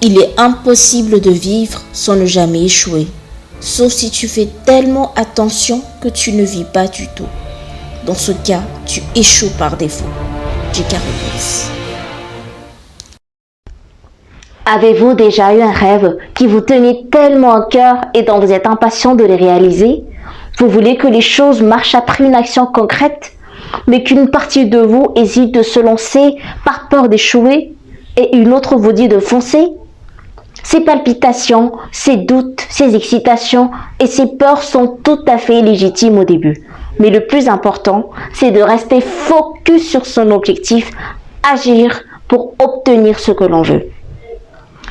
Il est impossible de vivre sans ne jamais échouer, sauf si tu fais tellement attention que tu ne vis pas du tout. Dans ce cas, tu échoues par défaut. J.K. Rowling. Avez-vous déjà eu un rêve qui vous tenait tellement à cœur et dont vous êtes impatient de les réaliser? Vous voulez que les choses marchent après une action concrète, mais qu'une partie de vous hésite de se lancer par peur d'échouer et une autre vous dit de foncer? Ces palpitations, ces doutes, ces excitations et ces peurs sont tout à fait légitimes au début. Mais le plus important, c'est de rester focus sur son objectif, agir pour obtenir ce que l'on veut.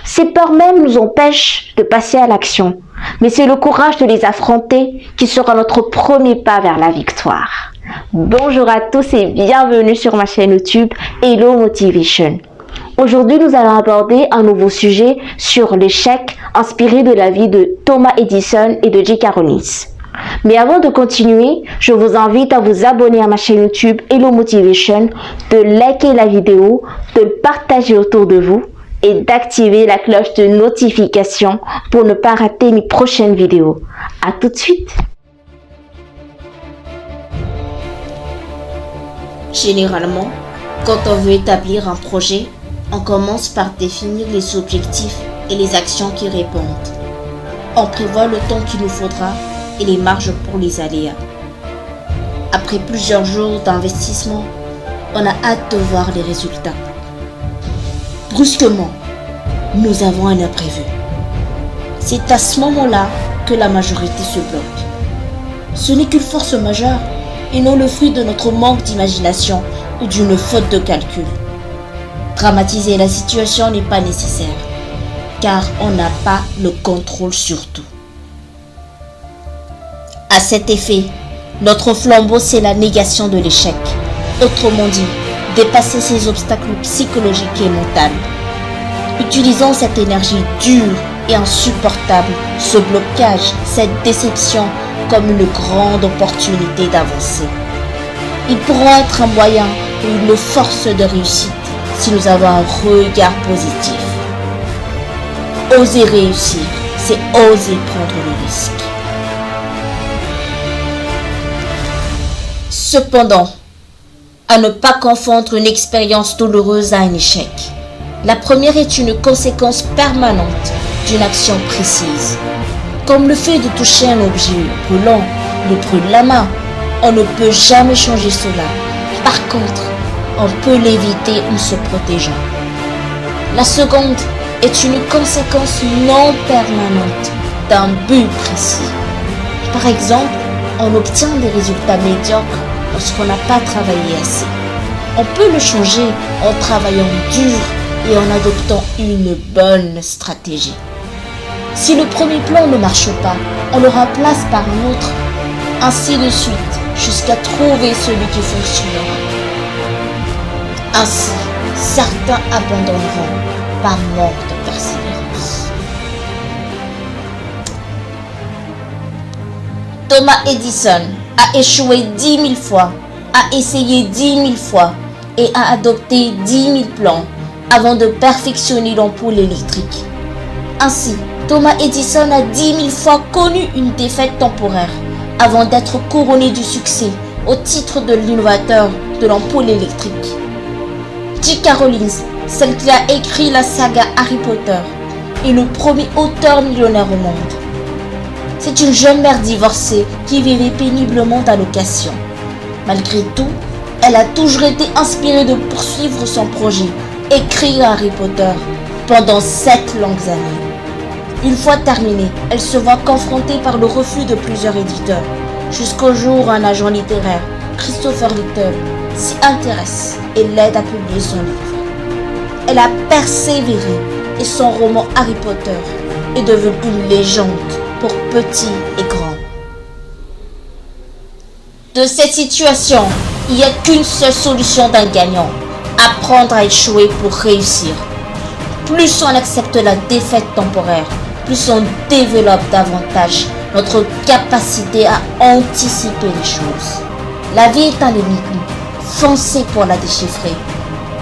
Ces peurs même nous empêchent de passer à l'action, mais c'est le courage de les affronter qui sera notre premier pas vers la victoire. Bonjour à tous et bienvenue sur ma chaîne YouTube Hello Motivation. Aujourd'hui, nous allons aborder un nouveau sujet sur l'échec inspiré de la vie de Thomas Edison et de J.K. Rowling. Mais avant de continuer, je vous invite à vous abonner à ma chaîne YouTube Hello Motivation, de liker la vidéo, de le partager autour de vous et d'activer la cloche de notification pour ne pas rater mes prochaines vidéos. À tout de suite! Généralement, quand on veut établir un projet, on commence par définir les objectifs et les actions qui répondent. On prévoit le temps qu'il nous faudra et les marges pour les aléas. Après plusieurs jours d'investissement, on a hâte de voir les résultats. Brusquement, nous avons un imprévu. C'est à ce moment-là que la majorité se bloque. Ce n'est qu'une force majeure et non le fruit de notre manque d'imagination ou d'une faute de calcul. Dramatiser la situation n'est pas nécessaire, car on n'a pas le contrôle sur tout. À cet effet, notre flambeau, c'est la négation de l'échec. Autrement dit, dépasser ces obstacles psychologiques et mentaux. Utilisons cette énergie dure et insupportable, ce blocage, cette déception comme une grande opportunité d'avancer. Ils pourront être un moyen et une force de réussite si nous avons un regard positif. Oser réussir, c'est oser prendre le risque. Cependant, à ne pas confondre une expérience douloureuse à un échec. La première est une conséquence permanente d'une action précise. Comme le fait de toucher un objet brûlant nous brûle la main, on ne peut jamais changer cela. Par contre, on peut l'éviter en se protégeant. La seconde est une conséquence non permanente d'un but précis. Par exemple, on obtient des résultats médiocres lorsqu'on n'a pas travaillé assez. On peut le changer en travaillant dur et en adoptant une bonne stratégie. Si le premier plan ne marche pas, on le remplace par un autre, ainsi de suite, jusqu'à trouver celui qui fonctionnera. Ainsi, certains abandonneront par manque de persévérance. Thomas Edison a échoué 10 000 fois, a essayé 10 000 fois et a adopté 10 000 plans avant de perfectionner l'ampoule électrique. Ainsi, Thomas Edison a 10 000 fois connu une défaite temporaire avant d'être couronné du succès au titre de l'innovateur de l'ampoule électrique. J.K. Rowling, celle qui a écrit la saga Harry Potter, est le premier auteur millionnaire au monde. C'est une jeune mère divorcée qui vivait péniblement d'allocations. Malgré tout, elle a toujours été inspirée de poursuivre son projet, écrire Harry Potter, pendant 7 longues années. Une fois terminée, elle se voit confrontée par le refus de plusieurs éditeurs, jusqu'au jour où un agent littéraire, Christopher Little, s'y intéresse et l'aide à publier son livre. Elle a persévéré et son roman Harry Potter est devenu une légende pour petits et grands. De cette situation, il n'y a qu'une seule solution d'un gagnant: apprendre à échouer pour réussir. Plus on accepte la défaite temporaire, plus on développe davantage notre capacité à anticiper les choses. La vie est un énigme, foncez pour la déchiffrer.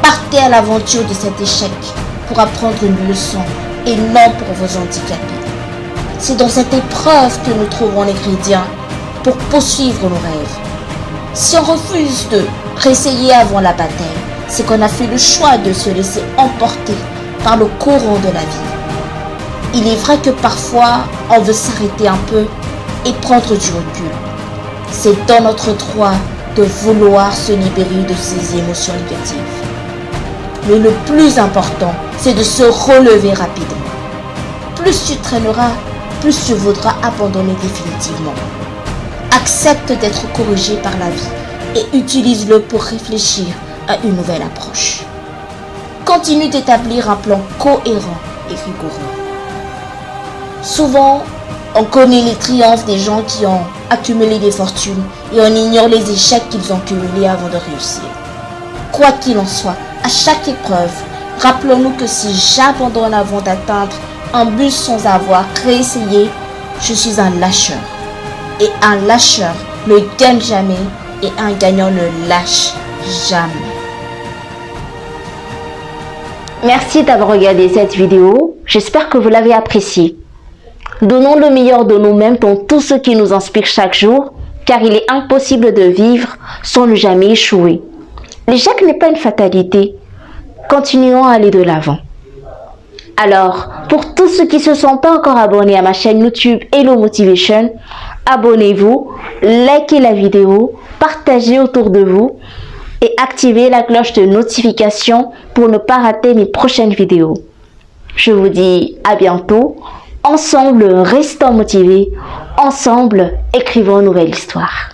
Partez à l'aventure de cet échec pour apprendre une leçon et non pour vous handicaper. C'est dans cette épreuve que nous trouvons l'ingrédient pour poursuivre nos rêves. Si on refuse de réessayer avant la bataille, c'est qu'on a fait le choix de se laisser emporter par le courant de la vie. Il est vrai que parfois, on veut s'arrêter un peu et prendre du recul. C'est dans notre droit de vouloir se libérer de ces émotions négatives. Mais le plus important, c'est de se relever rapidement. Plus tu traîneras, plus tu voudras abandonner définitivement. Accepte d'être corrigé par la vie et utilise-le pour réfléchir à une nouvelle approche. Continue d'établir un plan cohérent et rigoureux. Souvent, on connaît les triomphes des gens qui ont accumulé des fortunes et on ignore les échecs qu'ils ont cumulés avant de réussir. Quoi qu'il en soit, à chaque épreuve, rappelons-nous que si j'abandonne avant d'atteindre un but sans avoir réessayé, je suis un lâcheur. Et un lâcheur ne gagne jamais et un gagnant ne lâche jamais. Merci d'avoir regardé cette vidéo. J'espère que vous l'avez appréciée. Donnons le meilleur de nous-mêmes dans tout ce qui nous inspire chaque jour, car il est impossible de vivre sans ne jamais échouer. L'échec n'est pas une fatalité. Continuons à aller de l'avant. Alors, pour tous ceux qui ne se sont pas encore abonnés à ma chaîne YouTube Hello Motivation, abonnez-vous, likez la vidéo, partagez autour de vous et activez la cloche de notification pour ne pas rater mes prochaines vidéos. Je vous dis à bientôt. Ensemble, restons motivés. Ensemble, écrivons une nouvelle histoire.